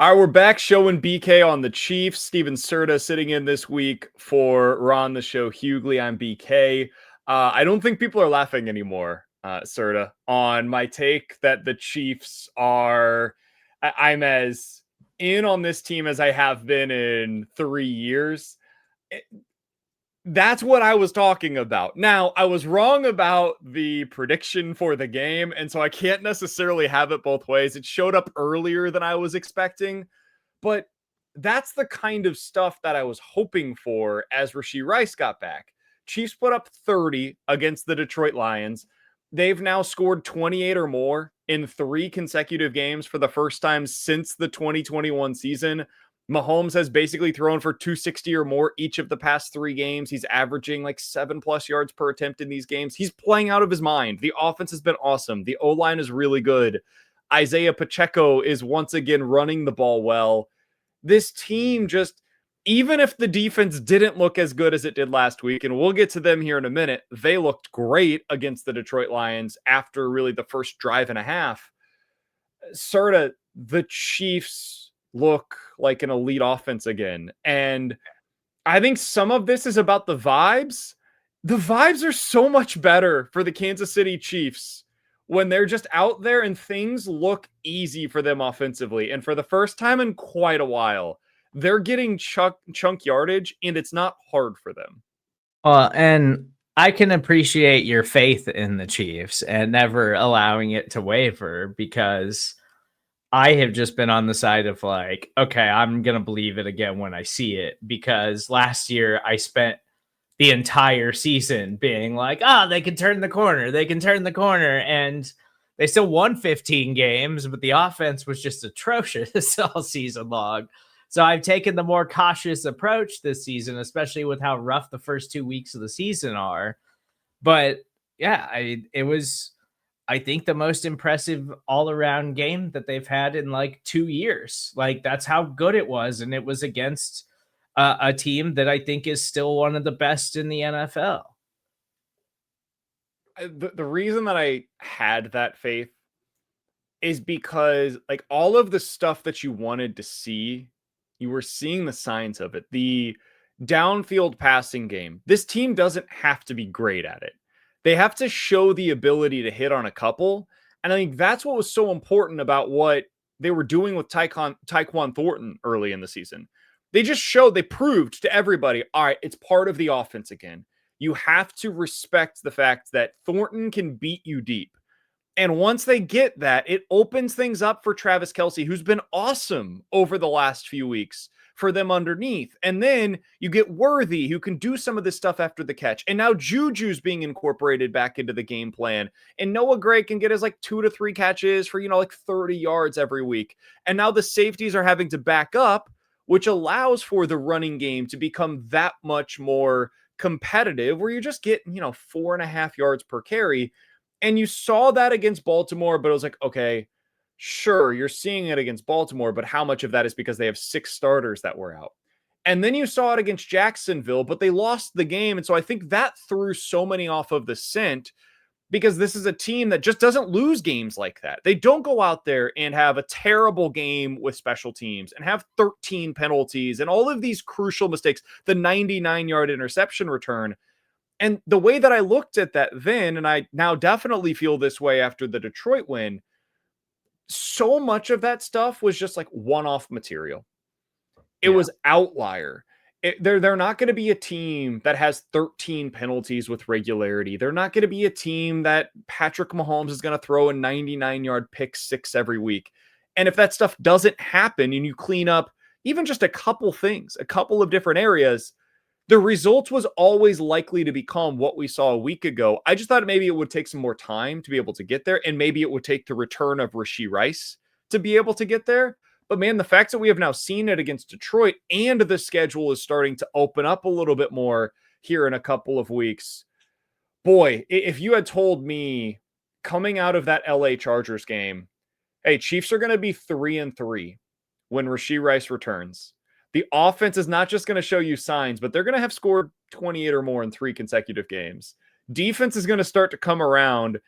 All right, we're back showing BK on the Chiefs. Stephen Serda sitting in this week for Ron the Show Hughley. I'm BK. I don't think people are laughing anymore, Serda, on my take that the Chiefs are. I'm as in on this team as I have been in 3 years. That's what I was talking about. Now, I was wrong about the prediction for the game, and so I can't necessarily have it both ways. It showed up earlier than I was expecting, but that's the kind of stuff that I was hoping for as Rashee Rice got back. Chiefs put up 30 against the Detroit Lions. They've now scored 28 or more in 3 consecutive games for the first time since the 2021 season. Mahomes has basically thrown for 260 or more each of the past 3 games. He's averaging like 7+ yards per attempt in these games. He's playing out of his mind. The offense has been awesome. The O-line is really good. Isaiah Pacheco is once again running the ball well. This team just, even if the defense didn't look as good as it did last week, and we'll get to them here in a minute, they looked great against the Detroit Lions after really the first drive and a half. Serda, the Chiefs look like an elite offense again. And I think some of this is about the vibes. The vibes are so much better for the Kansas City Chiefs when they're just out there and things look easy for them offensively. And for the first time in quite a while, they're getting chunk yardage, and it's not hard for them. And I can appreciate your faith in the Chiefs and never allowing it to waver, because I have just been on the side of like, okay, I'm going to believe it again when I see it, because last year I spent the entire season being like, they can turn the corner. They can turn the corner. And they still won 15 games, but the offense was just atrocious all season long. So I've taken the more cautious approach this season, especially with how rough the first 2 weeks of the season are. But yeah, it was, I think, the most impressive all-around game that they've had in like 2 years. Like, that's how good it was. And it was against a team that I think is still one of the best in the NFL. The reason that I had that faith is because like all of the stuff that you wanted to see, you were seeing the signs of it. The downfield passing game. This team doesn't have to be great at it. They have to show the ability to hit on a couple. And I think that's what was so important about what they were doing with Tyquan Thornton early in the season. They proved to everybody, all right, it's part of the offense again. You have to respect the fact that Thornton can beat you deep. And once they get that, it opens things up for Travis Kelce, who's been awesome over the last few weeks for them underneath. And then you get Worthy, who can do some of this stuff after the catch. And now Juju's being incorporated back into the game plan. And Noah Gray can get his like 2 to 3 catches for, like 30 yards every week. And now the safeties are having to back up, which allows for the running game to become that much more competitive, where you just get, 4.5 yards per carry. And you saw that against Baltimore, but it was like, okay, sure, you're seeing it against Baltimore, but how much of that is because they have 6 starters that were out? And then you saw it against Jacksonville, but they lost the game. And so I think that threw so many off of the scent, because this is a team that just doesn't lose games like that. They don't go out there and have a terrible game with special teams and have 13 penalties and all of these crucial mistakes, the 99-yard interception return. And the way that I looked at that then, and I now definitely feel this way after the Detroit win, so much of that stuff was just like one-off material. It was outlier. They're not going to be a team that has 13 penalties with regularity. They're not going to be a team that Patrick Mahomes is going to throw a 99-yard pick 6 every week. And if that stuff doesn't happen and you clean up even just a couple things, a couple of different areas, the result was always likely to become what we saw a week ago. I just thought maybe it would take some more time to be able to get there, and maybe it would take the return of Rashee Rice to be able to get there. But man, the fact that we have now seen it against Detroit, and the schedule is starting to open up a little bit more here in a couple of weeks. Boy, if you had told me coming out of that LA Chargers game, hey, Chiefs are going to be 3-3 when Rashee Rice returns. The offense is not just going to show you signs, but they're going to have scored 28 or more in 3 consecutive games. Defense is going to start to come around,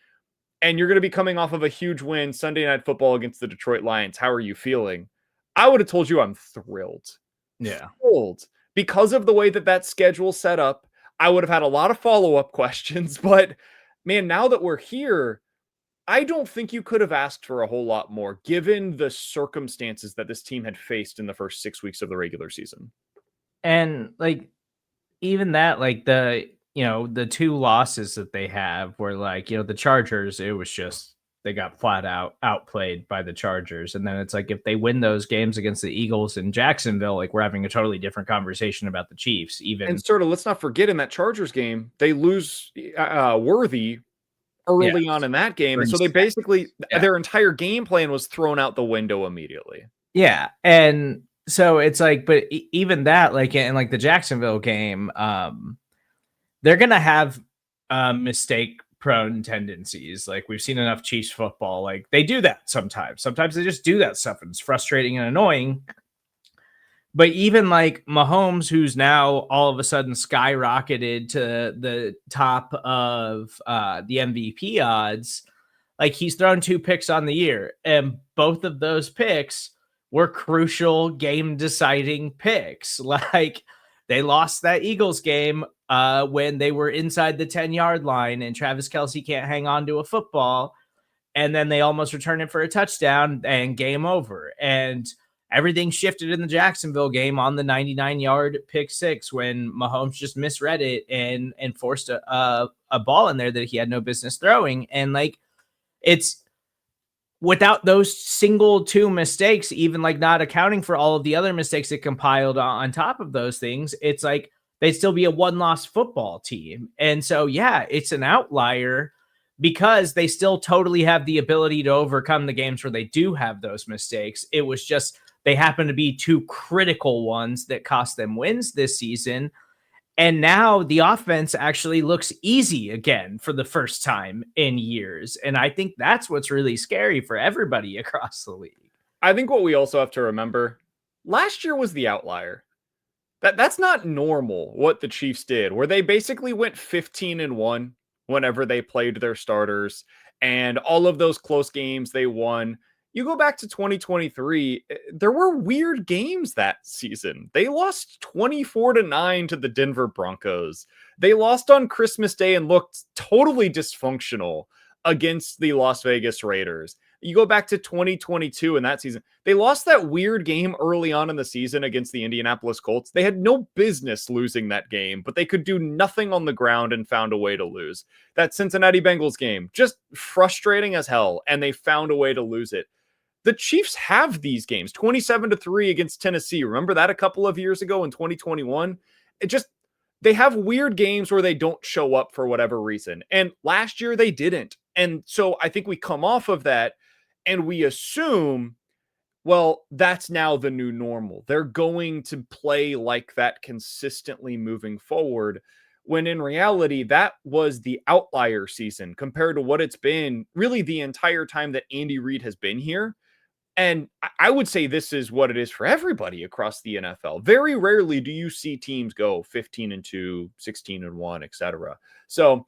and you're going to be coming off of a huge win Sunday Night Football against the Detroit Lions. How are you feeling? I would have told you I'm thrilled. Yeah. Thrilled. Because of the way that schedule set up, I would have had a lot of follow-up questions, but man, now that we're here, I don't think you could have asked for a whole lot more given the circumstances that this team had faced in the first 6 weeks of the regular season. And like even that, like the two losses that they have were like, the Chargers, it was just they got flat out outplayed by the Chargers. And then it's like if they win those games against the Eagles in Jacksonville, like we're having a totally different conversation about the Chiefs. And Even sort of, let's not forget in that Chargers game, they lose Worthy yeah, early on in that game. And so they basically, their entire game plan was thrown out the window immediately. Yeah. And so it's like, but even that, like in like the Jacksonville game, they're gonna have mistake prone tendencies. Like we've seen enough Chiefs football. Like they do that sometimes. Sometimes they just do that stuff and it's frustrating and annoying. But even like Mahomes, who's now all of a sudden skyrocketed to the top of the MVP odds, like he's thrown 2 picks on the year, and both of those picks were crucial game deciding picks. Like they lost that Eagles game when they were inside the 10-yard line and Travis Kelce can't hang on to a football. And then they almost return it for a touchdown and game over. And everything shifted in the Jacksonville game on the 99-yard pick six when Mahomes just misread it and forced a ball in there that he had no business throwing. And like, it's without those single 2 mistakes, even like not accounting for all of the other mistakes that compiled on top of those things, it's like they'd still be a 1-loss football team. And so, yeah, it's an outlier because they still totally have the ability to overcome the games where they do have those mistakes. It was just they happen to be 2 critical ones that cost them wins this season. And now the offense actually looks easy again for the first time in years. And I think that's what's really scary for everybody across the league. I think what we also have to remember, last year was the outlier. That's not normal what the Chiefs did, where they basically went 15-1 whenever they played their starters, and all of those close games they won. You go back to 2023, there were weird games that season. They lost 24-9 to the Denver Broncos. They lost on Christmas Day and looked totally dysfunctional against the Las Vegas Raiders. You go back to 2022 in that season, they lost that weird game early on in the season against the Indianapolis Colts. They had no business losing that game, but they could do nothing on the ground and found a way to lose. That Cincinnati Bengals game, just frustrating as hell, and they found a way to lose it. The Chiefs have these games, 27-3 against Tennessee. Remember that a couple of years ago in 2021? They have weird games where they don't show up for whatever reason. And last year they didn't. And so I think we come off of that and we assume, well, that's now the new normal. They're going to play like that consistently moving forward, when in reality, that was the outlier season compared to what it's been really the entire time that Andy Reid has been here. And I would say this is what it is for everybody across the NFL. Very rarely do you see teams go 15-2, 16-1, etc. So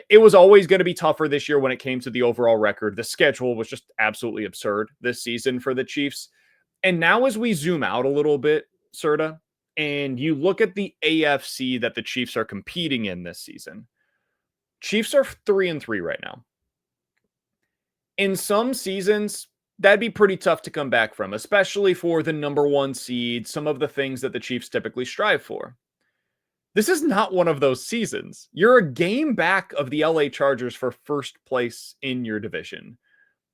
it was always going to be tougher this year when it came to the overall record. The schedule was just absolutely absurd this season for the Chiefs. And now as we zoom out a little bit, Serda, and you look at the AFC that the Chiefs are competing in this season, Chiefs are 3-3 right now. In some seasons, that'd be pretty tough to come back from, especially for the number 1 seed, some of the things that the Chiefs typically strive for. This is not one of those seasons. You're a game back of the LA Chargers for first place in your division.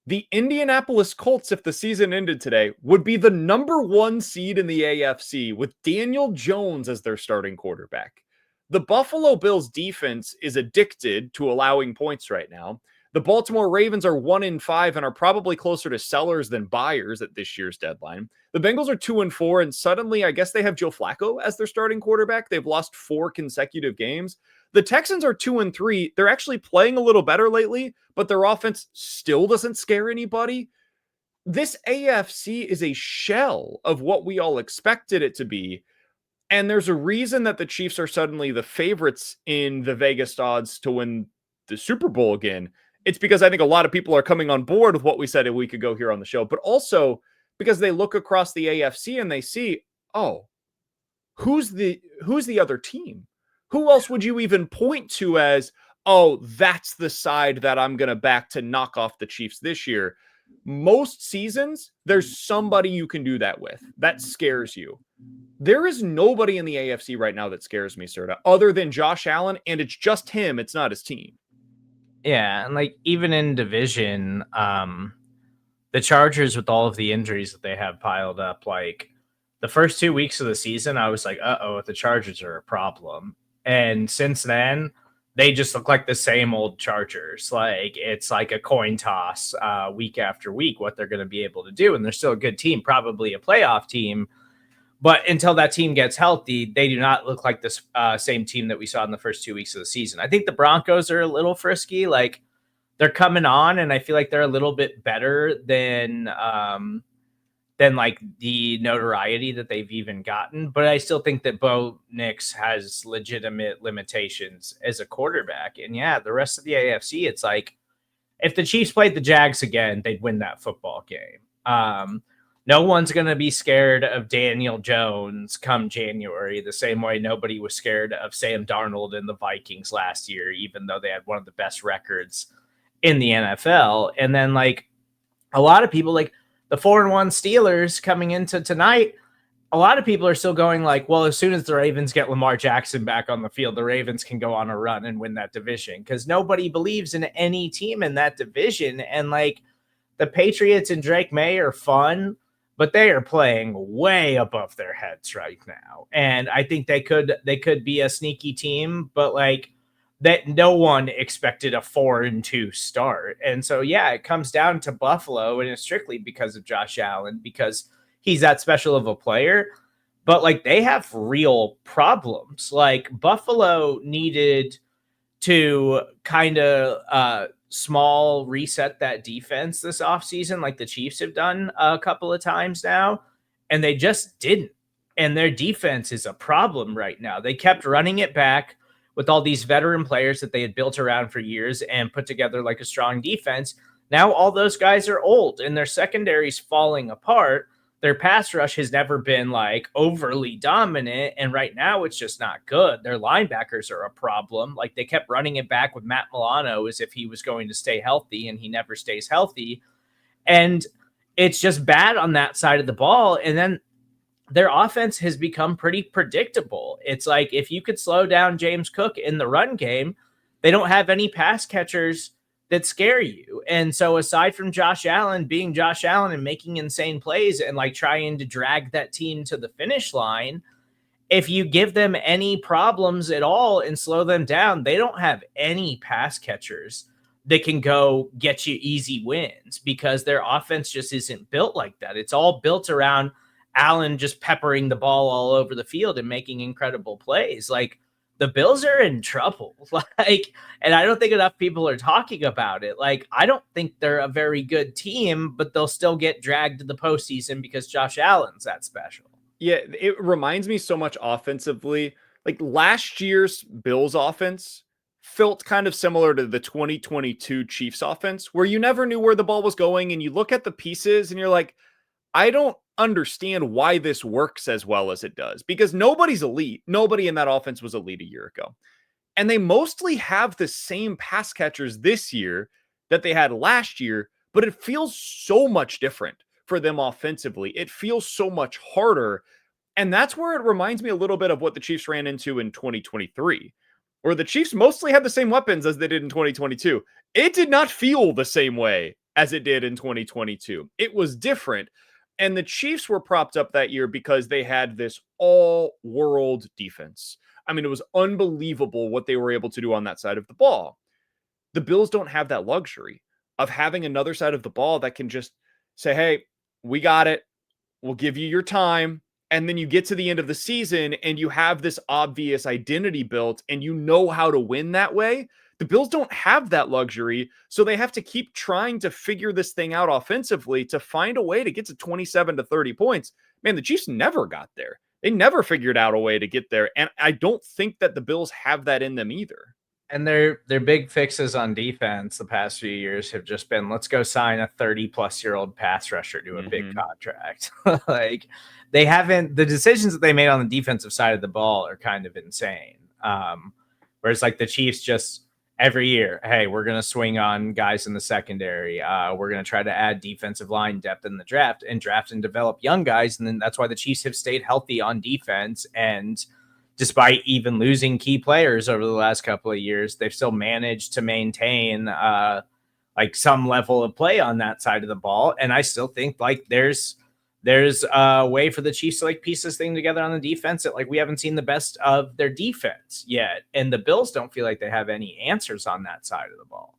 The Indianapolis Colts, if the season ended today, would be the number 1 seed in the AFC with Daniel Jones as their starting quarterback. The Buffalo Bills defense is addicted to allowing points right now. The Baltimore Ravens are 1-5 and are probably closer to sellers than buyers at this year's deadline. The Bengals are 2-4, and suddenly I guess they have Joe Flacco as their starting quarterback. They've lost 4 consecutive games. The Texans are 2-3. They're actually playing a little better lately, but their offense still doesn't scare anybody. This AFC is a shell of what we all expected it to be. And there's a reason that the Chiefs are suddenly the favorites in the Vegas odds to win the Super Bowl again. It's because I think a lot of people are coming on board with what we said a week ago here on the show, but also because they look across the AFC and they see, oh, who's the other team? Who else would you even point to as, oh, that's the side that I'm going to back to knock off the Chiefs this year? Most seasons, there's somebody you can do that with. That scares you. There is nobody in the AFC right now that scares me, Serda, other than Josh Allen, and it's just him. It's not his team. Yeah, and like even in division, the Chargers with all of the injuries that they have piled up, like the first 2 weeks of the season, I was like, uh-oh, the Chargers are a problem. And since then, they just look like the same old Chargers. Like it's like a coin toss week after week what they're going to be able to do. And they're still a good team, probably a playoff team. But until that team gets healthy, they do not look like this same team that we saw in the first 2 weeks of the season. I think the Broncos are a little frisky. Like they're coming on, and I feel like they're a little bit better than like the notoriety that they've even gotten. But I still think that Bo Nix has legitimate limitations as a quarterback. And yeah, the rest of the AFC, it's like if the Chiefs played the Jags again, they'd win that football game. No one's going to be scared of Daniel Jones come January, the same way nobody was scared of Sam Darnold and the Vikings last year, even though they had one of the best records in the NFL. And then like a lot of people, like the 4-1 Steelers coming into tonight, a lot of people are still going like, well, as soon as the Ravens get Lamar Jackson back on the field, the Ravens can go on a run and win that division, because nobody believes in any team in that division. And like the Patriots and Drake May are fun, but they are playing way above their heads right now. And I think they could be a sneaky team, but like that no one expected a 4-2 start. And so, yeah, it comes down to Buffalo, and it's strictly because of Josh Allen, because he's that special of a player. But like they have real problems. Like Buffalo needed to kind of small reset that defense this offseason, like the Chiefs have done a couple of times now, and they just didn't. And their defense is a problem right now. They kept running it back with all these veteran players that they had built around for years and put together like a strong defense. Now all those guys are old and their secondary's falling apart. Their pass rush has never been like overly dominant, and right now it's just not good. Their linebackers are a problem. Like they kept running it back with Matt Milano as if he was going to stay healthy, and he never stays healthy. And it's just bad on that side of the ball. And then their offense has become pretty predictable. It's like if you could slow down James Cook in the run game, they don't have any pass catchers that scare you. And so aside from Josh Allen being Josh Allen and making insane plays and like trying to drag that team to the finish line, if you give them any problems at all and slow them down, they don't have any pass catchers that can go get you easy wins, because their offense just isn't built like that. It's all built around Allen just peppering the ball all over the field and making incredible plays. Like the Bills are in trouble. Like, and I don't think enough people are talking about it. Like, I don't think they're a very good team, but they'll still get dragged to the postseason because Josh Allen's that special. Yeah, it reminds me so much offensively. Like last year's Bills offense felt kind of similar to the 2022 Chiefs offense, where you never knew where the ball was going, and you look at the pieces and you're like, I don't understand why this works as well as it does, because nobody's elite. Nobody in that offense was elite a year ago. And they mostly have the same pass catchers this year that they had last year, but it feels so much different for them offensively. It feels so much harder. And that's where it reminds me a little bit of what the Chiefs ran into in 2023, where the Chiefs mostly had the same weapons as they did in 2022. It did not feel the same way as it did in 2022. It was different. And the Chiefs were propped up that year because they had this all-world defense. I mean, it was unbelievable what they were able to do on that side of the ball. The Bills don't have that luxury of having another side of the ball that can just say, hey, we got it. We'll give you your time. And then you get to the end of the season and you have this obvious identity built and you know how to win that way. The Bills don't have that luxury, so they have to keep trying to figure this thing out offensively to find a way to get to 27 to 30 points. Man, the Chiefs never got there. They never figured out a way to get there, and I don't think that the Bills have that in them either. And their big fixes on defense the past few years have just been, let's go sign a 30-plus-year-old pass rusher to a big contract. Like, they haven't, the decisions that they made on the defensive side of the ball are kind of insane. Whereas like the Chiefs just every year, hey, we're going to swing on guys in the secondary. We're going to try to add defensive line depth in the draft and develop young guys. And then that's why the Chiefs have stayed healthy on defense. And despite even losing key players over the last couple of years, they've still managed to maintain like some level of play on that side of the ball. And I still think like there's a way for the Chiefs to like piece this thing together on the defense that like we haven't seen the best of their defense yet. And the Bills don't feel like they have any answers on that side of the ball.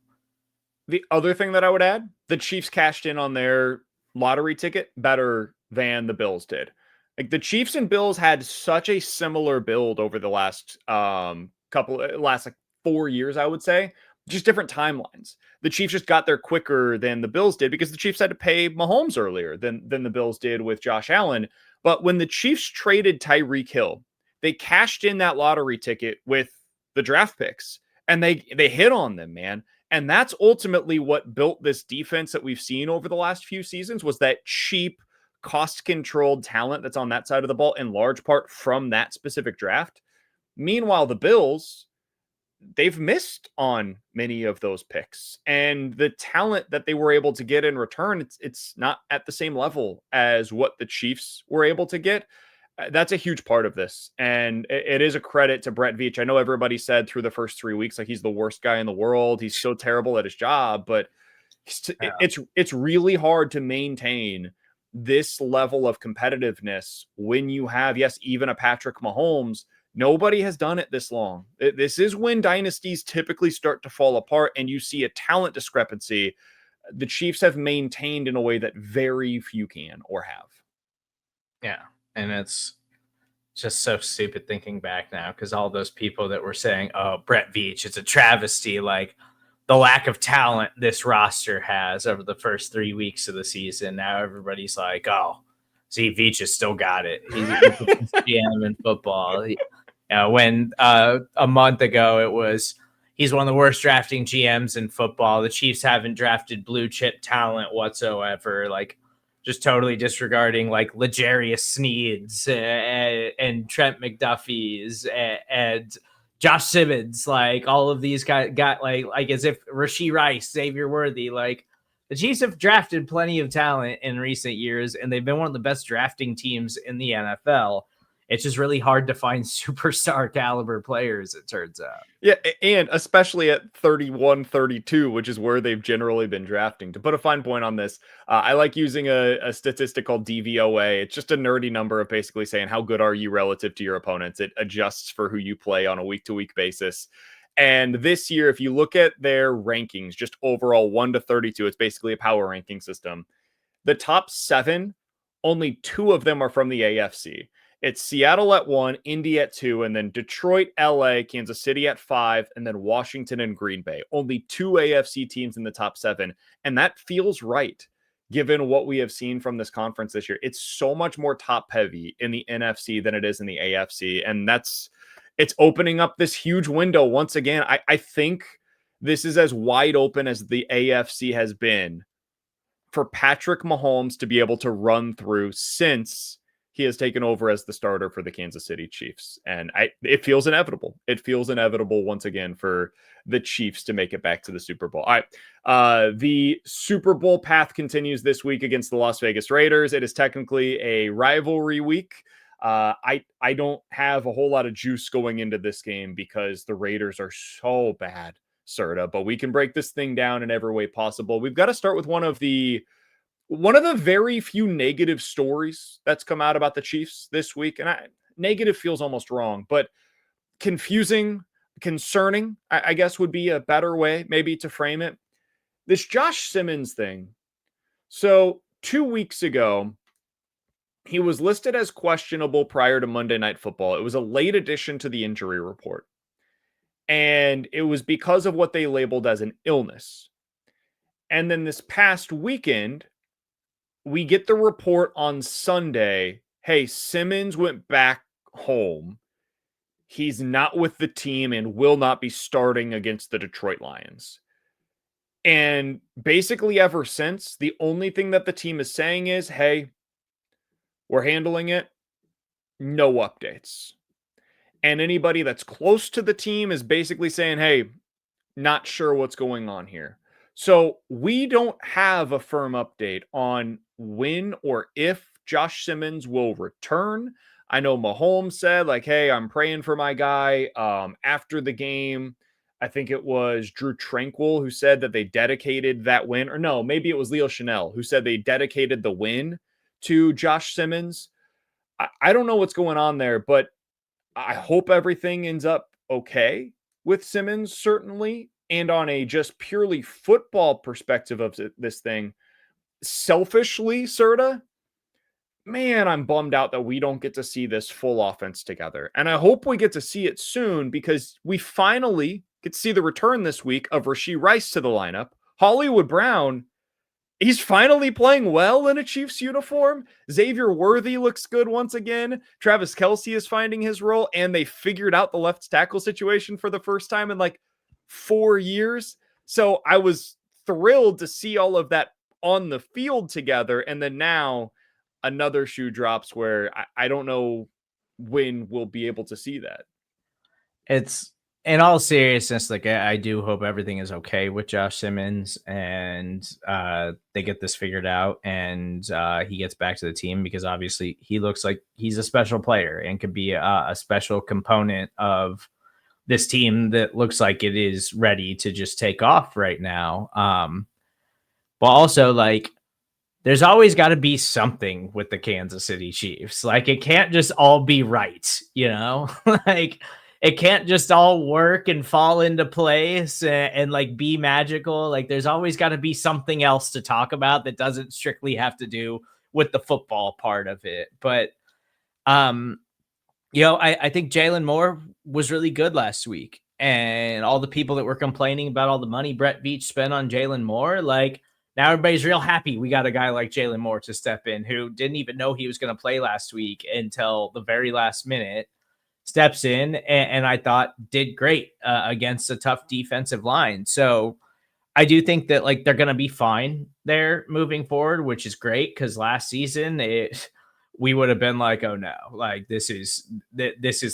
The other thing that I would add, the Chiefs cashed in on their lottery ticket better than the Bills did. Like the Chiefs and Bills had such a similar build over the last last 4 years, I would say, just different timelines. The Chiefs just got there quicker than the Bills did because the Chiefs had to pay Mahomes earlier than the Bills did with Josh Allen. But when the Chiefs traded Tyreek Hill, they cashed in that lottery ticket with the draft picks and they hit on them, man. And that's ultimately what built this defense that we've seen over the last few seasons was that cheap, cost-controlled talent that's on that side of the ball in large part from that specific draft. Meanwhile, the Bills, they've missed on many of those picks. And the talent that they were able to get in return, it's not at the same level as what the Chiefs were able to get. That's a huge part of this. And it is a credit to Brett Veach. I know everybody said through the first 3 weeks, like he's the worst guy in the world. He's so terrible at his job, but it's really hard to maintain this level of competitiveness when you have, yes, even a Patrick Mahomes. Nobody has done it this long. This is when dynasties typically start to fall apart and you see a talent discrepancy. The Chiefs have maintained in a way that very few can or have. Yeah. And it's just so stupid thinking back now because all those people that were saying, oh, Brett Veach, it's a travesty, like the lack of talent this roster has over the first 3 weeks of the season. Now everybody's like, oh, see, Veach has still got it. He's GM in football. When a month ago it was, he's one of the worst drafting GMs in football. The Chiefs haven't drafted blue chip talent whatsoever. Like, just totally disregarding like L'Jarius Sneeds and Trent McDuffie's and Josh Simmons, like all of these guys got like as if Rashee Rice, Xavier Worthy, like the Chiefs have drafted plenty of talent in recent years, and they've been one of the best drafting teams in the NFL. It's just really hard to find superstar caliber players, it turns out. Yeah, and especially at 31, 32, which is where they've generally been drafting. To put a fine point on this, I like using a statistic called DVOA. It's just a nerdy number of basically saying how good are you relative to your opponents. It adjusts for who you play on a week-to-week basis. And this year, if you look at their rankings, just overall 1 to 32, it's basically a power ranking system. The top 7, only 2 of them are from the AFC. It's Seattle at 1, Indy at 2, and then Detroit, LA, Kansas City at 5, and then Washington and Green Bay. Only 2 AFC teams in the top 7. And that feels right, given what we have seen from this conference this year. It's so much more top heavy in the NFC than it is in the AFC. And it's opening up this huge window once again. I think this is as wide open as the AFC has been for Patrick Mahomes to be able to run through since he has taken over as the starter for the Kansas City Chiefs. And it feels inevitable. It feels inevitable once again for the Chiefs to make it back to the Super Bowl. All right. The Super Bowl path continues this week against the Las Vegas Raiders. It is technically a rivalry week. I don't have a whole lot of juice going into this game because the Raiders are so bad, Serda, but we can break this thing down in every way possible. We've got to start with one of the very few negative stories that's come out about the Chiefs this week. And negative feels almost wrong, but confusing, concerning, I guess would be a better way maybe to frame it. This Josh Simmons thing. So 2 weeks ago, he was listed as questionable prior to Monday Night Football. It was a late addition to the injury report. And it was because of what they labeled as an illness. And then this past weekend, we get the report on Sunday, hey, Simmons went back home. he's not with the team and will not be starting against the Detroit Lions. And basically ever since, the only thing that the team is saying is, hey, we're handling it. No updates. And anybody that's close to the team is basically saying, hey, not sure what's going on here. So we don't have a firm update on when or if Josh Simmons will return. I know Mahomes said, like, hey, I'm praying for my guy. After the game, I think it was Drew Tranquil who said that they dedicated that win. Or no, maybe it was Leo Chanel who said they dedicated the win to Josh Simmons. I don't know what's going on there, but I hope everything ends up okay with Simmons, certainly. And on a just purely football perspective of this thing, selfishly, Serda, man, I'm bummed out that we don't get to see this full offense together. And I hope we get to see it soon because we finally get to see the return this week of Rashee Rice to the lineup. Hollywood Brown, he's finally playing well in a Chiefs uniform. Xavier Worthy looks good once again. Travis Kelce is finding his role, and they figured out the left tackle situation for the first time in like 4 years. So I was thrilled to see all of that on the field together. And then now another shoe drops where I don't know when we'll be able to see that. It's in all seriousness, like I do hope everything is okay with Josh Simmons and they get this figured out and he gets back to the team because obviously he looks like he's a special player and could be a special component of this team that looks like it is ready to just take off right now. But also like there's always got to be something with the Kansas City Chiefs. Like it can't just all be right, you know? Like it can't just all work and fall into place and like be magical. Like there's always got to be something else to talk about that doesn't strictly have to do with the football part of it. But you know, I think Jalen Moore was really good last week. And all the people that were complaining about all the money Brett Veach spent on Jalen Moore, like now everybody's real happy we got a guy like Jalen Moore to step in who didn't even know he was going to play last week until the very last minute, steps in and I thought did great against a tough defensive line. So I do think that like they're going to be fine there moving forward, which is great because last season we would have been like, oh no, like this is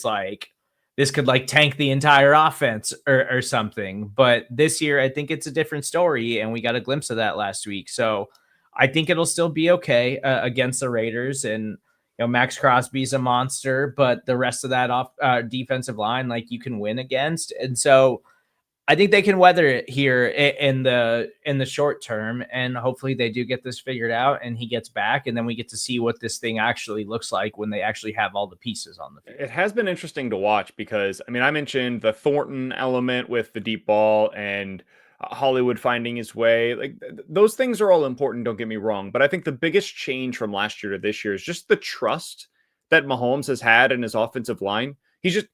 like this could like tank the entire offense or something. But this year, I think it's a different story, and we got a glimpse of that last week. So I think it'll still be okay against the Raiders. And you know, Max Crosby's a monster, but the rest of that defensive line, like you can win against, and so I think they can weather it here in the short term, and hopefully they do get this figured out and he gets back, and then we get to see what this thing actually looks like when they actually have all the pieces on the field. It has been interesting to watch because, I mean, I mentioned the Thornton element with the deep ball and Hollywood finding his way. Like those things are all important, don't get me wrong, but I think the biggest change from last year to this year is just the trust that Mahomes has had in his offensive line.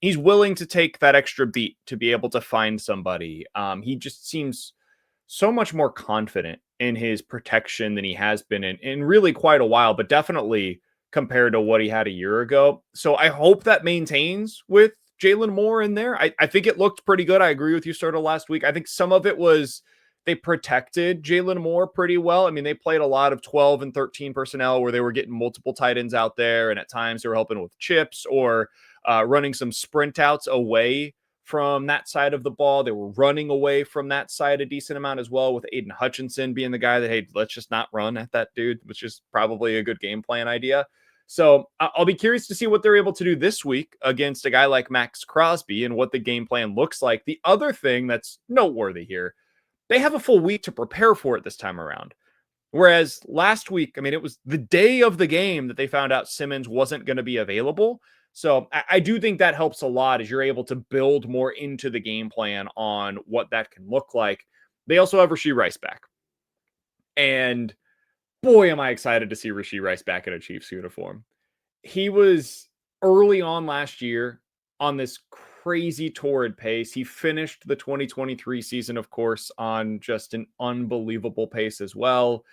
He's willing to take that extra beat to be able to find somebody. He just seems so much more confident in his protection than he has been in really quite a while, but definitely compared to what he had a year ago. So I hope that maintains with Jalen Moore in there. I think it looked pretty good. I agree with you, Serda, last week. I think some of it was they protected Jalen Moore pretty well. I mean, they played a lot of 12 and 13 personnel where they were getting multiple tight ends out there, and at times they were helping with chips or running some sprint outs away from that side of the ball. They were running away from that side a decent amount as well, with Aiden Hutchinson being the guy that, hey, let's just not run at that dude, which is probably a good game plan idea. So I'll be curious to see what they're able to do this week against a guy like Max Crosby and what the game plan looks like. The other thing that's noteworthy here, they have a full week to prepare for it this time around. Whereas last week, I mean, it was the day of the game that they found out Simmons wasn't going to be available. So I do think that helps a lot as you're able to build more into the game plan on what that can look like. They also have Rashee Rice back. And boy, am I excited to see Rashee Rice back in a Chiefs uniform. He was early on last year on this crazy torrid pace. He finished the 2023 season, of course, on just an unbelievable pace as well.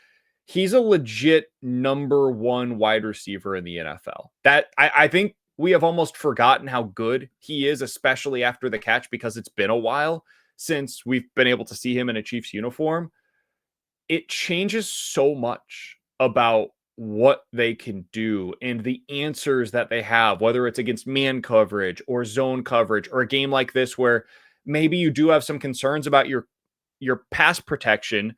He's a legit number one wide receiver in the NFL. That I think we have almost forgotten how good he is, especially after the catch, because it's been a while since we've been able to see him in a Chiefs uniform. It changes so much about what they can do and the answers that they have, whether it's against man coverage or zone coverage, or a game like this where maybe you do have some concerns about your pass protection.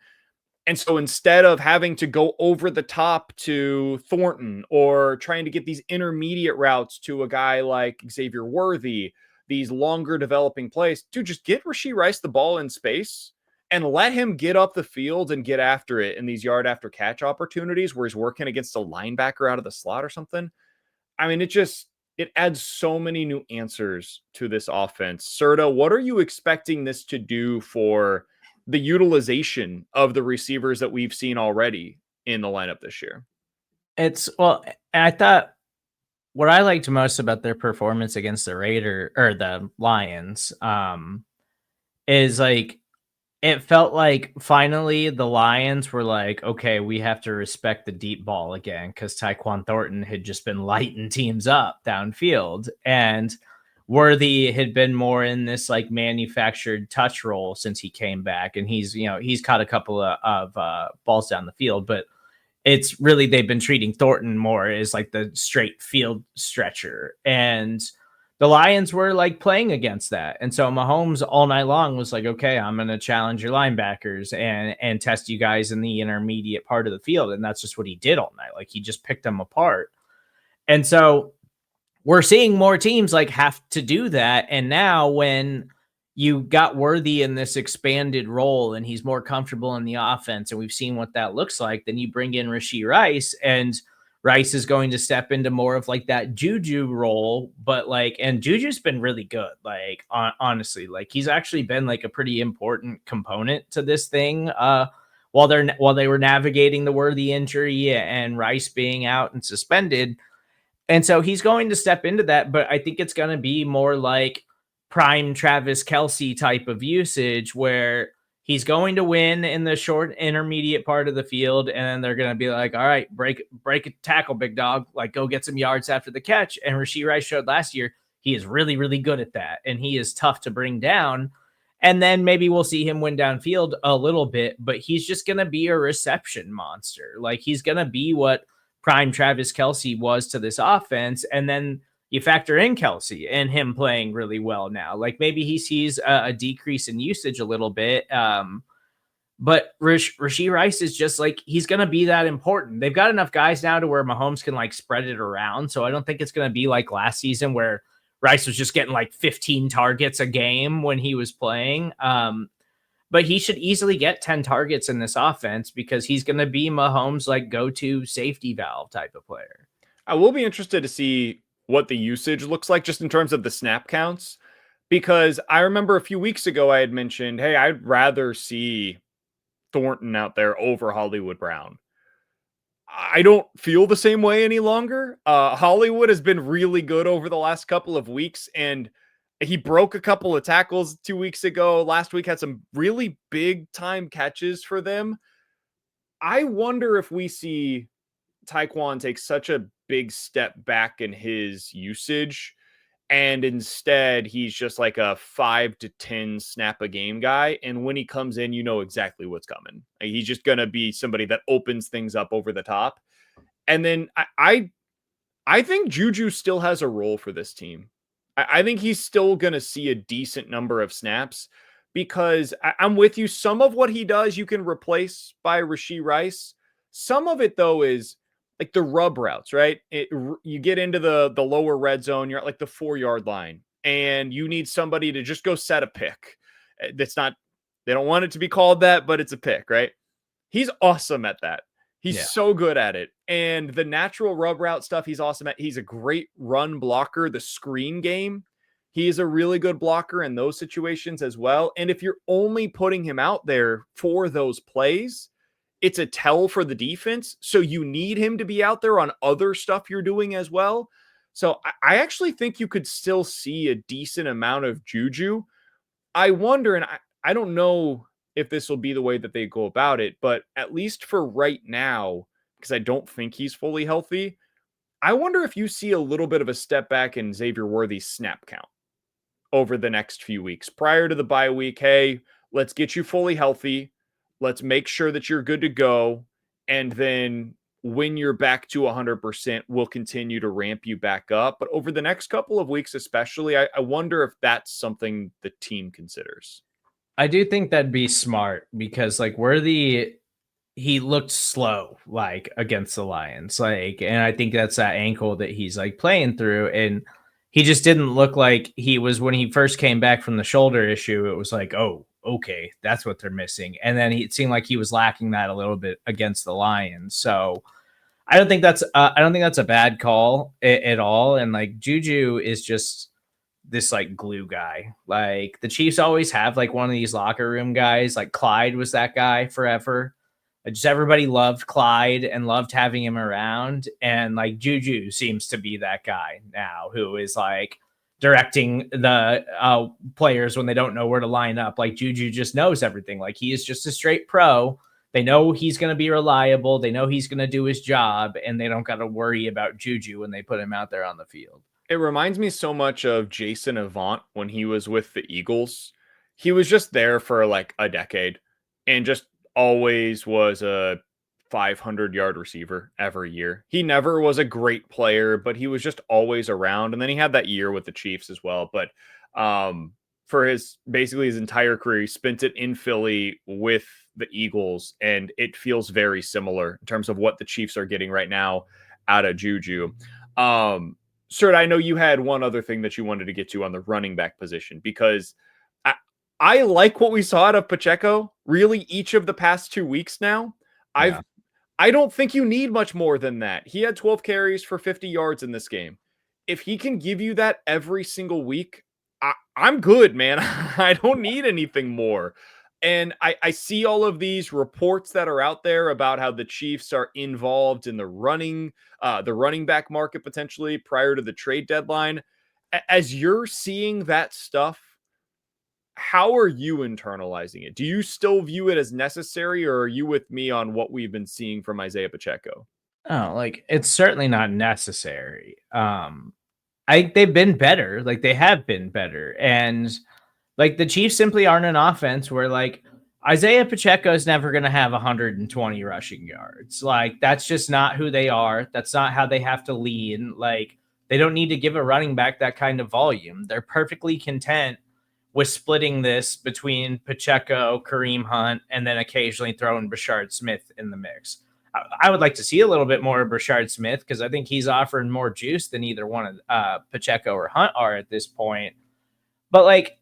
And so instead of having to go over the top to Thornton or trying to get these intermediate routes to a guy like Xavier Worthy, these longer developing plays, dude, just get Rashee Rice the ball in space and let him get up the field and get after it in these yard after catch opportunities where he's working against a linebacker out of the slot or something. I mean, it adds so many new answers to this offense. Serda, what are you expecting this to do for the utilization of the receivers that we've seen already in the lineup this year? I thought what I liked most about their performance against the Raider or the Lions, is like it felt like finally the Lions were like, okay, we have to respect the deep ball again, because Tyquan Thornton had just been lighting teams up downfield, and Worthy had been more in this like manufactured touch role since he came back, and he's caught a couple of balls down the field, but it's really they've been treating Thornton more as like the straight field stretcher. And the Lions were like playing against that. And so Mahomes all night long was like, okay, I'm going to challenge your linebackers and test you guys in the intermediate part of the field. And that's just what he did all night. Like he just picked them apart. And so we're seeing more teams like have to do that. And now when you got Worthy in this expanded role and he's more comfortable in the offense, and we've seen what that looks like, then you bring in Rashee Rice, and Rice is going to step into more of like that Juju role. But like, and Juju's been really good. Like, honestly, like he's actually been like a pretty important component to this thing. While they were navigating the Worthy injury and Rice being out and suspended. And so he's going to step into that, but I think it's going to be more like prime Travis Kelce type of usage where he's going to win in the short intermediate part of the field. And then they're going to be like, all right, break a tackle, big dog, like go get some yards after the catch. And Rashee Rice showed last year, he is really, really good at that. And he is tough to bring down. And then maybe we'll see him win downfield a little bit, but he's just going to be a reception monster. Like he's going to be what prime Travis Kelce was to this offense. And then you factor in Kelce and him playing really well now. Like maybe he sees a decrease in usage a little bit. But Rashee Rice is just like, he's going to be that important. They've got enough guys now to where Mahomes can like spread it around. So I don't think it's going to be like last season where Rice was just getting like 15 targets a game when he was playing. But he should easily get 10 targets in this offense because he's going to be Mahomes' like go-to safety valve type of player. I will be interested to see what the usage looks like just in terms of the snap counts, because I remember a few weeks ago I had mentioned, hey, I'd rather see Thornton out there over Hollywood Brown. I don't feel the same way any longer. Hollywood has been really good over the last couple of weeks, and he broke a couple of tackles 2 weeks ago. Last week had some really big time catches for them. I wonder if we see Tyquan take such a big step back in his usage, and instead he's just like a 5 to 10 snap a game guy. And when he comes in, you know exactly what's coming. He's just going to be somebody that opens things up over the top. And then I think Juju still has a role for this team. I think he's still going to see a decent number of snaps because I'm with you. Some of what he does, you can replace by Rashee Rice. Some of it, though, is like the rub routes, right? You get into the lower red zone, you're at like the 4-yard line, and you need somebody to just go set a pick. That's not, they don't want it to be called that, but it's a pick, right? He's awesome at that. He's so good at it. And the natural rub route stuff, he's awesome at. He's a great run blocker. The screen game, he is a really good blocker in those situations as well. And if you're only putting him out there for those plays, it's a tell for the defense. So you need him to be out there on other stuff you're doing as well. So I actually think you could still see a decent amount of Juju. I wonder, and I don't know if this will be the way that they go about it, but at least for right now, because I don't think he's fully healthy, I wonder if you see a little bit of a step back in Xavier Worthy's snap count over the next few weeks prior to the bye week. Hey, let's get you fully healthy. Let's make sure that you're good to go. And then when you're back to 100%, we'll continue to ramp you back up. But over the next couple of weeks, especially, I wonder if that's something the team considers. I do think that'd be smart because like he looked slow like against the Lions. Like, and I think that's that ankle that he's like playing through. And he just didn't look like he was when he first came back from the shoulder issue. It was like, oh, okay, that's what they're missing. And then it seemed like he was lacking that a little bit against the Lions. So I don't think that's a bad call at all. And like Juju is just this like glue guy. Like the Chiefs always have like one of these locker room guys. Like Clyde was that guy forever. Just everybody loved Clyde and loved having him around. And like Juju seems to be that guy now who is like directing the players when they don't know where to line up. Like Juju just knows everything. Like he is just a straight pro. They know he's going to be reliable. They know he's going to do his job, and they don't got to worry about Juju when they put him out there on the field. It reminds me so much of Jason Avant when he was with the Eagles. He was just there for like a decade and just always was a 500-yard receiver every year. He never was a great player, but he was just always around. And then he had that year with the Chiefs as well. But for basically his entire career, he spent it in Philly with the Eagles, and it feels very similar in terms of what the Chiefs are getting right now out of Juju. Serda, I know you had one other thing that you wanted to get to on the running back position, because I like what we saw out of Pacheco really each of the past 2 weeks now. Yeah. I don't think you need much more than that. He had 12 carries for 50 yards in this game. If he can give you that every single week, I'm good, man. I don't need anything more. And I see all of these reports that are out there about how the Chiefs are involved in the running back market potentially prior to the trade deadline. As you're seeing that stuff, how are you internalizing it? Do you still view it as necessary, or are you with me on what we've been seeing from Isaiah Pacheco? Oh, like it's certainly not necessary. They've been better. Like they have been better. And like the Chiefs simply aren't an offense where like Isaiah Pacheco is never going to have 120 rushing yards. Like that's just not who they are. That's not how they have to lead. Like they don't need to give a running back that kind of volume. They're perfectly content with splitting this between Pacheco, Kareem Hunt, and then occasionally throwing Brashard Smith in the mix. I would like to see a little bit more of Brashard Smith because I think he's offering more juice than either one of Pacheco or Hunt are at this point. But like,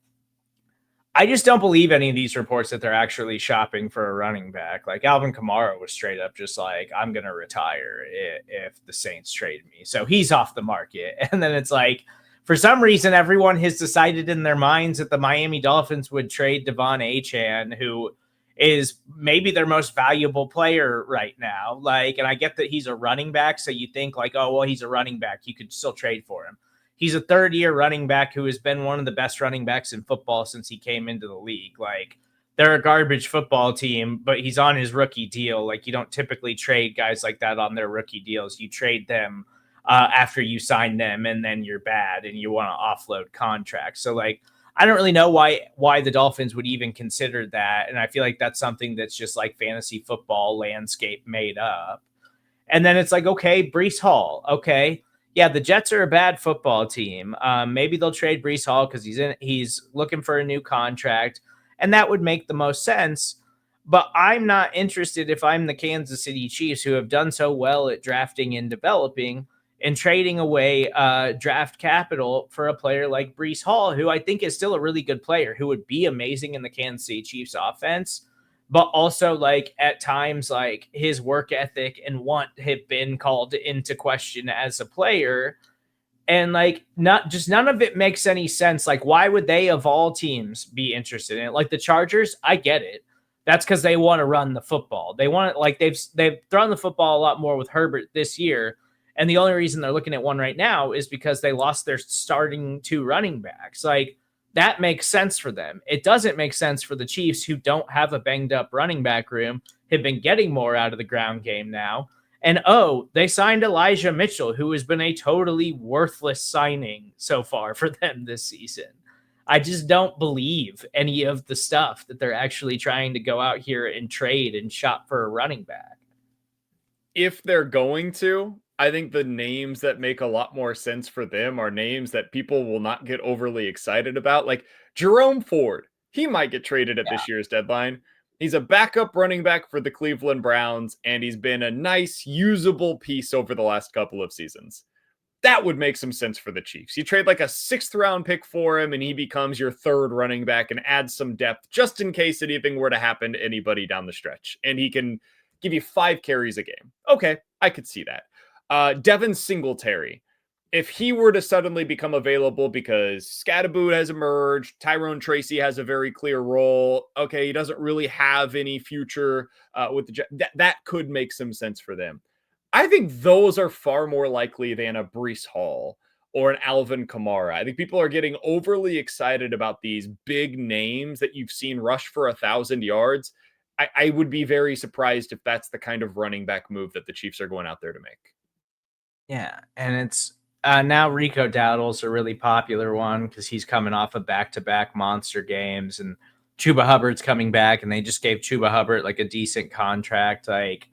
I just don't believe any of these reports that they're actually shopping for a running back. Like Alvin Kamara was straight up just like, I'm going to retire if the Saints trade me. So he's off the market. And then it's like, for some reason, everyone has decided in their minds that the Miami Dolphins would trade Devon Achane, who is maybe their most valuable player right now. Like, and I get that he's a running back. So you think like, oh, well, he's a running back. You could still trade for him. He's a third-year running back who has been one of the best running backs in football since he came into the league. Like, they're a garbage football team, but he's on his rookie deal. Like, you don't typically trade guys like that on their rookie deals. You trade them after you sign them, and then you're bad, and you want to offload contracts. So, like, I don't really know why the Dolphins would even consider that, and I feel like that's something that's just, like, fantasy football landscape made up. And then it's like, okay, Breece Hall, okay. Yeah, the Jets are a bad football team. Maybe they'll trade Breece Hall because he's looking for a new contract, and that would make the most sense. But I'm not interested if I'm the Kansas City Chiefs, who have done so well at drafting and developing, and trading away draft capital for a player like Breece Hall, who I think is still a really good player, who would be amazing in the Kansas City Chiefs offense. But also, like, at times, like, his work ethic and want have been called into question as a player. And, like, none of it makes any sense. Like, why would they, of all teams, be interested in it? Like, the Chargers, I get it. That's because they want to run the football. They want it, like, they've thrown the football a lot more with Herbert this year. And the only reason they're looking at one right now is because they lost their starting 2 running backs. Like, that makes sense for them. It doesn't make sense for the Chiefs, who don't have a banged up running back room, have been getting more out of the ground game now. And oh, they signed Elijah Mitchell, who has been a totally worthless signing so far for them this season. I just don't believe any of the stuff that they're actually trying to go out here and trade and shop for a running back. If they're going to, I think the names that make a lot more sense for them are names that people will not get overly excited about. Like Jerome Ford, he might get traded at Yeah. this year's deadline. He's a backup running back for the Cleveland Browns, and he's been a nice, usable piece over the last couple of seasons. That would make some sense for the Chiefs. You trade like a 6th-round pick for him, and he becomes your 3rd running back and adds some depth just in case anything were to happen to anybody down the stretch. And he can give you 5 carries a game. Okay, I could see that. Devin Singletary, if he were to suddenly become available because Scatterboot has emerged, Tyrone Tracy has a very clear role. Okay, he doesn't really have any future with the that could make some sense for them. I think those are far more likely than a Breece Hall or an Alvin Kamara. I think people are getting overly excited about these big names that you've seen rush for 1,000 yards. I would be very surprised if that's the kind of running back move that the Chiefs are going out there to make. Yeah, and it's now Rico Dowdle's a really popular one because he's coming off of back-to-back monster games, and Chuba Hubbard's coming back, and they just gave Chuba Hubbard like a decent contract. Like,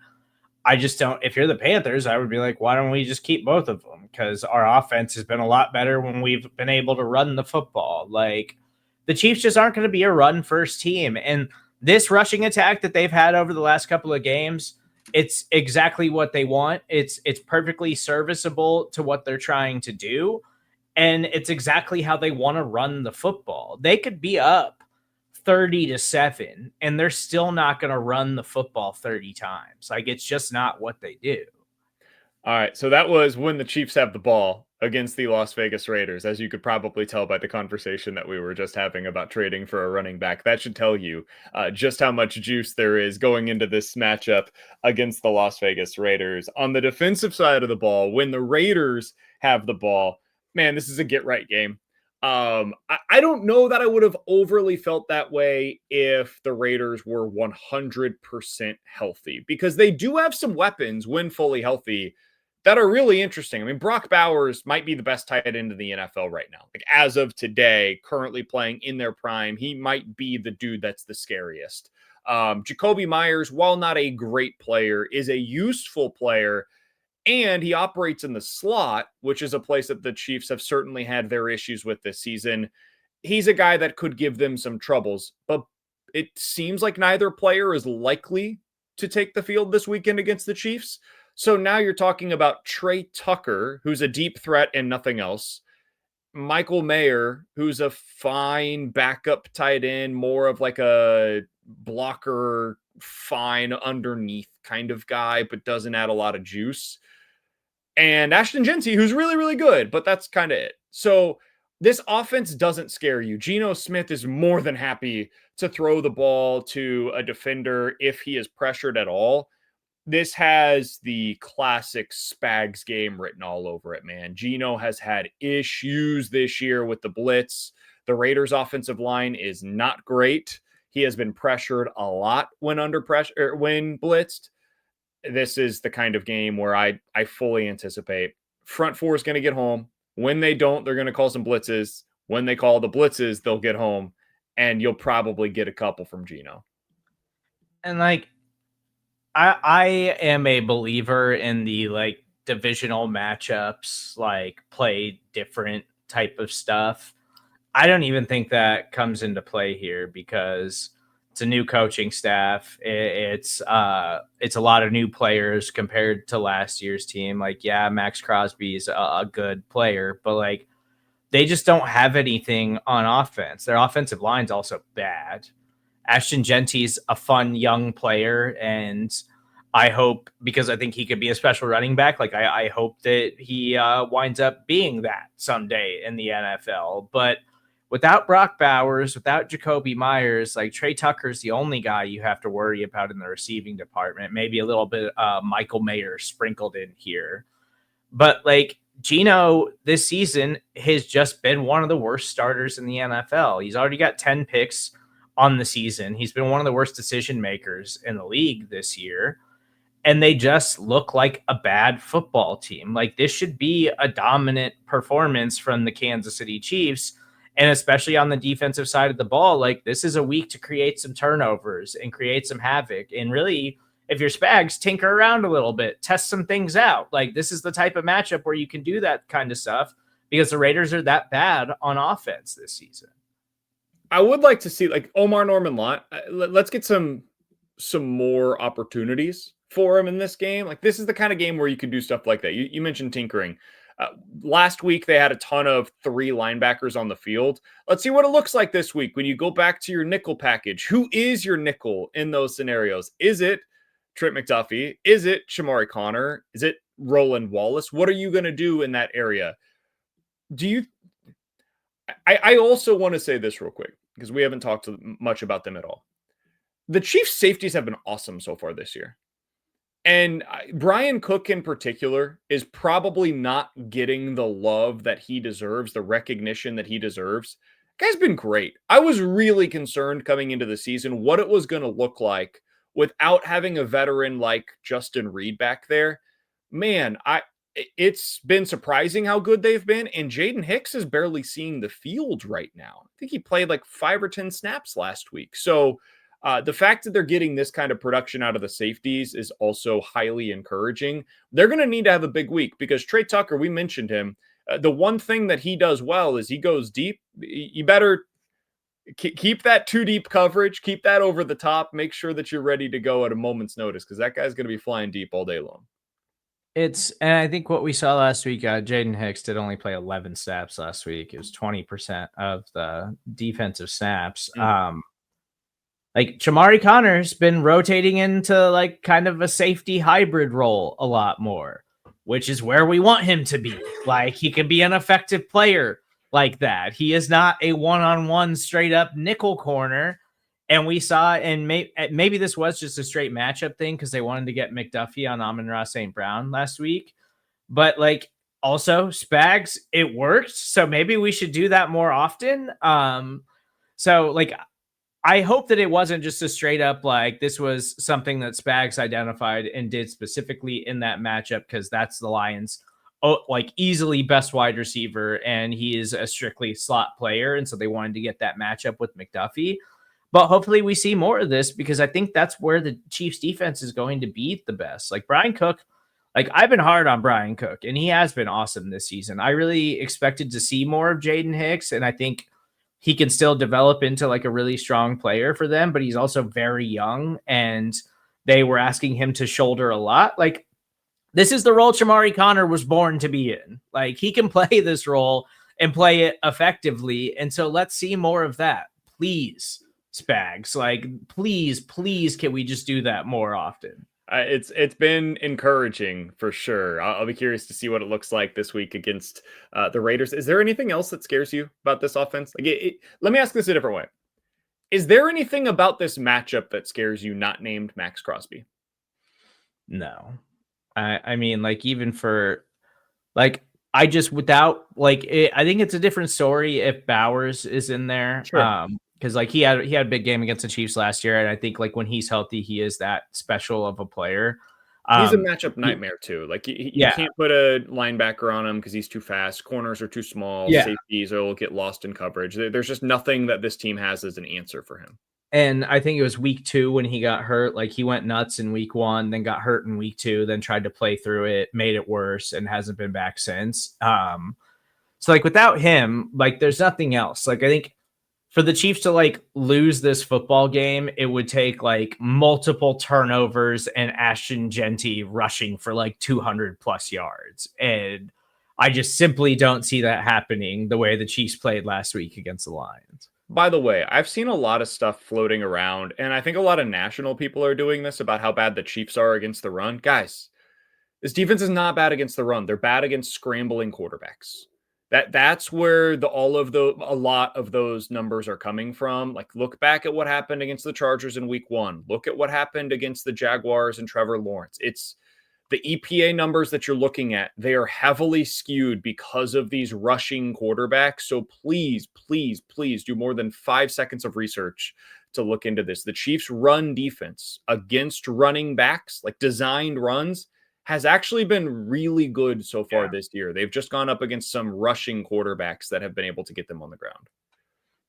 I just don't. If you're the Panthers, I would be like, why don't we just keep both of them? Because our offense has been a lot better when we've been able to run the football. Like, the Chiefs just aren't going to be a run-first team, and this rushing attack that they've had over the last couple of games, it's exactly what they want. It's perfectly serviceable to what they're trying to do, and it's exactly how they want to run the football. They could be up 30-7 and they're still not going to run the football 30 times. Like, it's just not what they do. All right, so that was when the Chiefs have the ball against the Las Vegas Raiders, as you could probably tell by the conversation that we were just having about trading for a running back. That should tell you just how much juice there is going into this matchup against the Las Vegas Raiders. On the defensive side of the ball, when the Raiders have the ball, man, this is a get-right game. I don't know that I would have overly felt that way if the Raiders were 100% healthy, because they do have some weapons when fully healthy that are really interesting. I mean, Brock Bowers might be the best tight end in the NFL right now. Like, as of today, currently playing in their prime, he might be the dude that's the scariest. Jacoby Myers, while not a great player, is a useful player, and he operates in the slot, which is a place that the Chiefs have certainly had their issues with this season. He's a guy that could give them some troubles, but it seems like neither player is likely to take the field this weekend against the Chiefs. So now you're talking about Trey Tucker, who's a deep threat and nothing else. Michael Mayer, who's a fine backup tight end, more of like a blocker, fine underneath kind of guy, but doesn't add a lot of juice. And Ashton Jeanty, who's really, really good, but that's kind of it. So this offense doesn't scare you. Geno Smith is more than happy to throw the ball to a defender if he is pressured at all. This has the classic Spags game written all over it, man. Geno has had issues this year with the blitz. The Raiders' offensive line is not great. He has been pressured a lot when under pressure, when blitzed. This is the kind of game where I fully anticipate front four is going to get home. When they don't, they're going to call some blitzes. When they call the blitzes, they'll get home, and you'll probably get a couple from Geno. And like, I am a believer in the like divisional matchups, like play different type of stuff. I don't even think that comes into play here because it's a new coaching staff. It's a lot of new players compared to last year's team. Like, yeah, Max Crosby's a good player, but like, they just don't have anything on offense. Their offensive line's also bad. Ashton Jeanty's a fun young player, and I hope, because I think he could be a special running back, like I hope that he winds up being that someday in the NFL. But without Brock Bowers, without Jacoby Myers, like Trey Tucker's the only guy you have to worry about in the receiving department. Maybe a little bit Michael Mayer sprinkled in here. But like, Geno this season has just been one of the worst starters in the NFL. He's already got 10 picks on the season. He's been one of the worst decision makers in the league this year. and they just look like a bad football team. Like, this should be a dominant performance from the Kansas City Chiefs. And especially on the defensive side of the ball, like, this is a week to create some turnovers and create some havoc. And really, if you're Spags, tinker around a little bit, test some things out. Like, this is the type of matchup where you can do that kind of stuff because the Raiders are that bad on offense this season. I would like to see, like, Omar Norman Lott. Let's get some more opportunities for him in this game. Like, this is the kind of game where you can do stuff like that. You mentioned tinkering. Last week, they had a ton of 3 linebackers on the field. Let's see what it looks like this week when you go back to your nickel package. Who is your nickel in those scenarios? Is it Trent McDuffie? Is it Shamari Connor? Is it Roland Wallace? What are you going to do in that area? I also want to say this real quick because we haven't talked much about them at all. The Chiefs' safeties have been awesome so far this year. And Brian Cook in particular is probably not getting the love that he deserves, the recognition that he deserves. The guy's been great. I was really concerned coming into the season what it was going to look like without having a veteran like Justin Reed back there. Man, it's been surprising how good they've been. And Jaden Hicks is barely seeing the field right now. I think he played like 5 or 10 snaps last week. So the fact that they're getting this kind of production out of the safeties is also highly encouraging. They're going to need to have a big week because Trey Tucker, we mentioned him. The one thing that he does well is he goes deep. You better keep that 2 deep coverage, keep that over the top, make sure that you're ready to go at a moment's notice because that guy's going to be flying deep all day long. And I think what we saw last week, Jaden Hicks did only play 11 snaps last week. It was 20% of the defensive snaps. Like, Shamari Connor's been rotating into like kind of a safety hybrid role a lot more, which is where we want him to be. Like, he can be an effective player like that. He is not a one-on-one straight up nickel corner. And we saw, and maybe this was just a straight matchup thing because they wanted to get McDuffie on Amon-Ra St. Brown last week. But like, also Spags, it worked. So maybe we should do that more often. So like, I hope that it wasn't just a straight up, like, this was something that Spags identified and did specifically in that matchup because that's the Lions' like easily best wide receiver, and he is a strictly slot player. And so they wanted to get that matchup with McDuffie. But hopefully we see more of this because I think that's where the Chiefs defense is going to be the best. Like, Brian Cook, like, I've been hard on Brian Cook, and he has been awesome this season. I really expected to see more of Jaden Hicks, and I think he can still develop into like a really strong player for them, but he's also very young and they were asking him to shoulder a lot. Like, this is the role Shamari Connor was born to be in. Like, he can play this role and play it effectively. And so let's see more of that. Please, Spags, like, please, can we just do that more often? It's been encouraging for sure. I'll be curious to see what it looks like this week against the Raiders. Is there anything else that scares you about this offense? Like, let me ask this a different way. Is there anything about this matchup that scares you not named Max Crosby? No. I mean, like, even for, like, I just, without, like, I think it's a different story if Bowers is in there. Sure. Because like he had a big game against the Chiefs last year, and I think like when he's healthy, he is that special of a player. He's a matchup nightmare too. Like, you can't put a linebacker on him because he's too fast. Corners are too small. Yeah. Safeties will get lost in coverage. There's just nothing that this team has as an answer for him. And I think it was week 2 when he got hurt. Like, he went nuts in week 1, then got hurt in week 2, then tried to play through it, made it worse, and hasn't been back since. So like, without him, like, there's nothing else. Like, I think for the Chiefs to like lose this football game, it would take like multiple turnovers and Ashton Genty rushing for like 200 plus yards. And I just simply don't see that happening the way the Chiefs played last week against the Lions. By the way, I've seen a lot of stuff floating around, and I think a lot of national people are doing this about how bad the Chiefs are against the run. Guys, this defense is not bad against the run. They're bad against scrambling quarterbacks. That's where a lot of those numbers are coming from. Like, look back at what happened against the Chargers in week 1. Look at what happened against the Jaguars and Trevor Lawrence. It's the EPA numbers that you're looking at. They are heavily skewed because of these rushing quarterbacks. So please do more than 5 seconds of research to look into this. The Chiefs' run defense against running backs, like designed runs, has actually been really good so far this year. They've just gone up against some rushing quarterbacks that have been able to get them on the ground.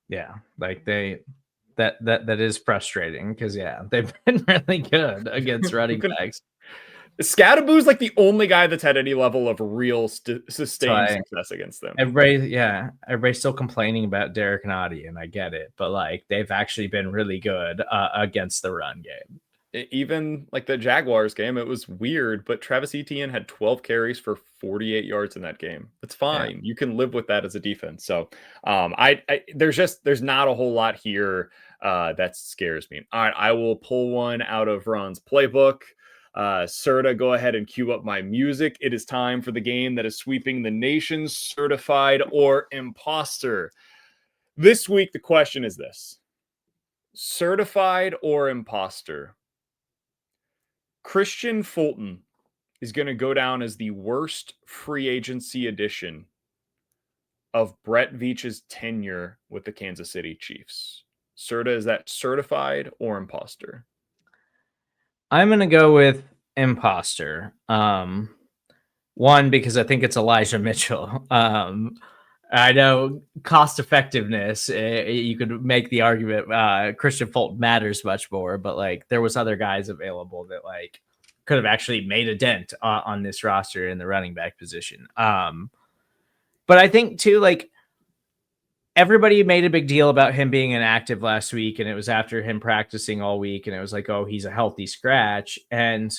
Yeah, like that is frustrating because they've been really good against running backs. Scadaboo's like the only guy that's had any level of real sustained success against them. Everybody's still complaining about Derek Nottie, and I get it, but like they've actually been really good against the run game. Even like the Jaguars game, it was weird, but Travis Etienne had 12 carries for 48 yards in that game. That's fine. You can live with that as a defense. So there's not a whole lot here that scares me. All right, I will pull one out of Ron's playbook. Serda, go ahead and cue up my music. It is time for the game that is sweeping the nation: certified or imposter. This week, the question is this: certified or imposter? Christian Fulton is going to go down as the worst free agency addition of Brett Veach's tenure with the Kansas City Chiefs. Serda, is that certified or imposter? I'm going to go with imposter. One, because I think it's Elijah Mitchell. I know cost effectiveness. You could make the argument Christian Fulton matters much more, but like there was other guys available that like could have actually made a dent on this roster in the running back position. But I think too, like everybody made a big deal about him being inactive last week, and it was after him practicing all week, and it was like, oh, he's a healthy scratch. And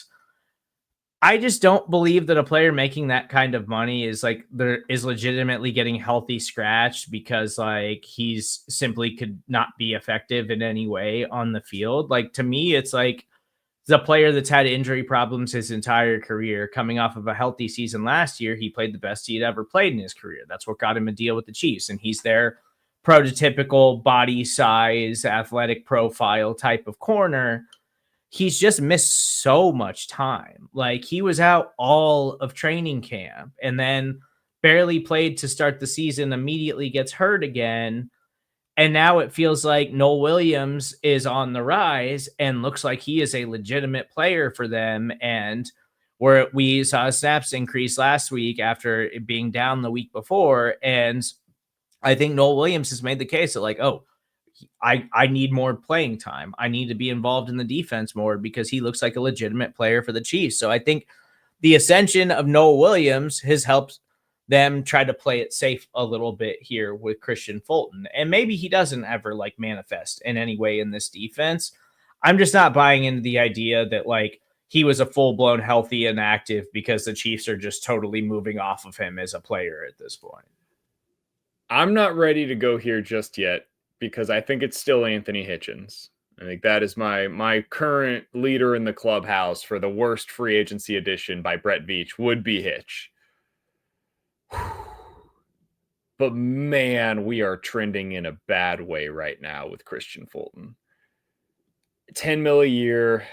I just don't believe that a player making that kind of money is like there is legitimately getting healthy scratched because like he's simply could not be effective in any way on the field. Like to me, it's like the player that's had injury problems his entire career, coming off of a healthy season last year. He played the best he'd ever played in his career. That's what got him a deal with the Chiefs. And he's their prototypical body size, athletic profile type of corner. He's just missed so much time. Like he was out all of training camp and then barely played to start the season, immediately gets hurt again. And now it feels like Noel Williams is on the rise and looks like he is a legitimate player for them. And where we saw snaps increase last week after it being down the week before. And I think Noel Williams has made the case that like, oh, I need more playing time. I need to be involved in the defense more because he looks like a legitimate player for the Chiefs. So I think the ascension of Noel Williams has helped them try to play it safe a little bit here with Christian Fulton. And maybe he doesn't ever like manifest in any way in this defense. I'm just not buying into the idea that like he was a full-blown healthy and active because the Chiefs are just totally moving off of him as a player at this point. I'm not ready to go here just yet because I think it's still Anthony Hitchens. I think that is my current leader in the clubhouse for the worst free agency addition by Brett Veach would be Hitch. But man, we are trending in a bad way right now with Christian Fulton. 10 mil a year,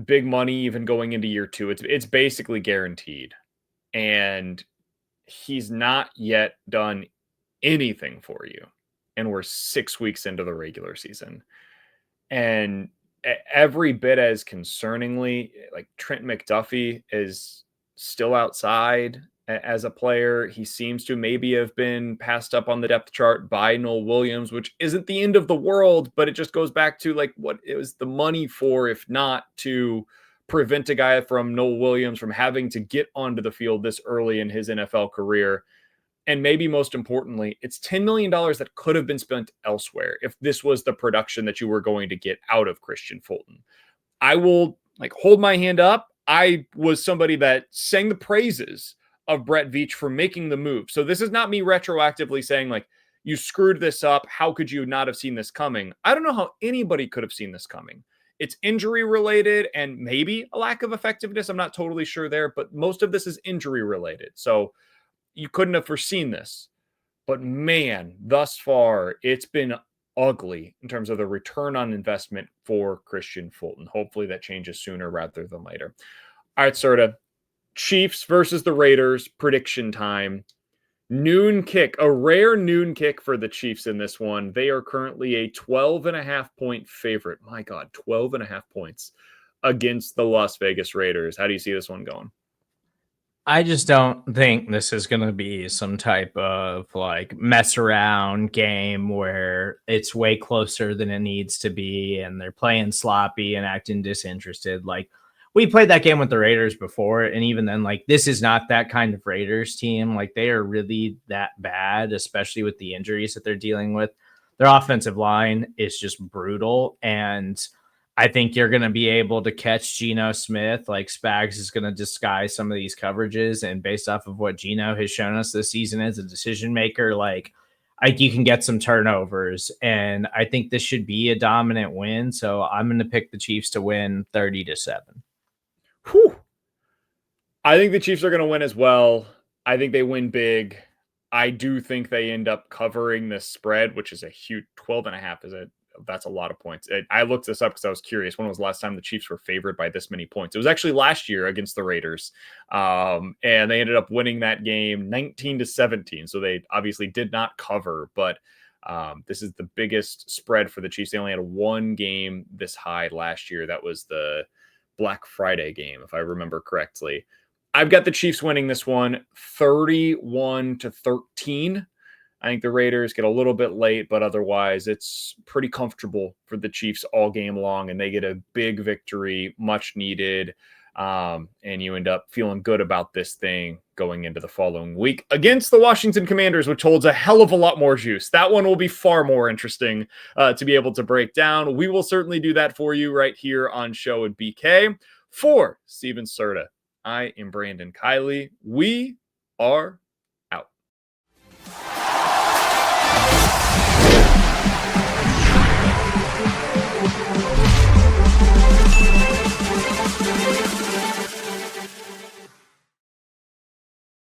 big money even going into year two. It's basically guaranteed. And he's not yet done anything for you. And we're 6 weeks into the regular season. And every bit as concerningly, like Trent McDuffie is still outside as a player. He seems to maybe have been passed up on the depth chart by Noel Williams, which isn't the end of the world, but it just goes back to like what it was the money for, if not to prevent a guy from Noel Williams from having to get onto the field this early in his NFL career. And maybe most importantly, it's $10 million that could have been spent elsewhere if this was the production that you were going to get out of Christian Fulton. I will like hold my hand up. I was somebody that sang the praises of Brett Veach for making the move. So this is not me retroactively saying like, you screwed this up. How could you not have seen this coming? I don't know how anybody could have seen this coming. It's injury related and maybe a lack of effectiveness. I'm not totally sure there, but most of this is injury related. So you couldn't have foreseen this. But man, thus far, it's been ugly in terms of the return on investment for Christian Fulton. Hopefully that changes sooner rather than later. All right, Serda. Chiefs versus the Raiders, prediction time. Noon kick, a rare noon kick for the Chiefs in this one. They are currently a 12.5-point favorite. My God, 12.5 points against the Las Vegas Raiders. How do you see this one going? I just don't think this is going to be some type of like mess around game where it's way closer than it needs to be and they're playing sloppy and acting disinterested. Like we played that game with the Raiders before, and even then, like this is not that kind of Raiders team. Like they are really that bad, especially with the injuries that they're dealing with. Their offensive line is just brutal, and I think you're going to be able to catch Geno Smith. Like Spags is going to disguise some of these coverages. And based off of what Geno has shown us this season as a decision maker, like you can get some turnovers. And I think this should be a dominant win. So I'm going to pick the Chiefs to win 30-7. Whew. I think the Chiefs are going to win as well. I think they win big. I do think they end up covering the spread, which is a huge 12.5. That's a lot of points. I looked this up because I was curious. When was the last time the Chiefs were favored by this many points? It was actually last year against the Raiders. And they ended up winning that game 19-17. So they obviously did not cover, but this is the biggest spread for the Chiefs. They only had one game this high last year. That was the Black Friday game, if I remember correctly. I've got the Chiefs winning this one 31-13. I think the Raiders get a little bit late, but otherwise it's pretty comfortable for the Chiefs all game long, and they get a big victory, much needed. And you end up feeling good about this thing going into the following week against the Washington Commanders, which holds a hell of a lot more juice. That one will be far more interesting to be able to break down. We will certainly do that for you right here on Show and BK. For Stephen Serda, I am Brandon Kiley. We are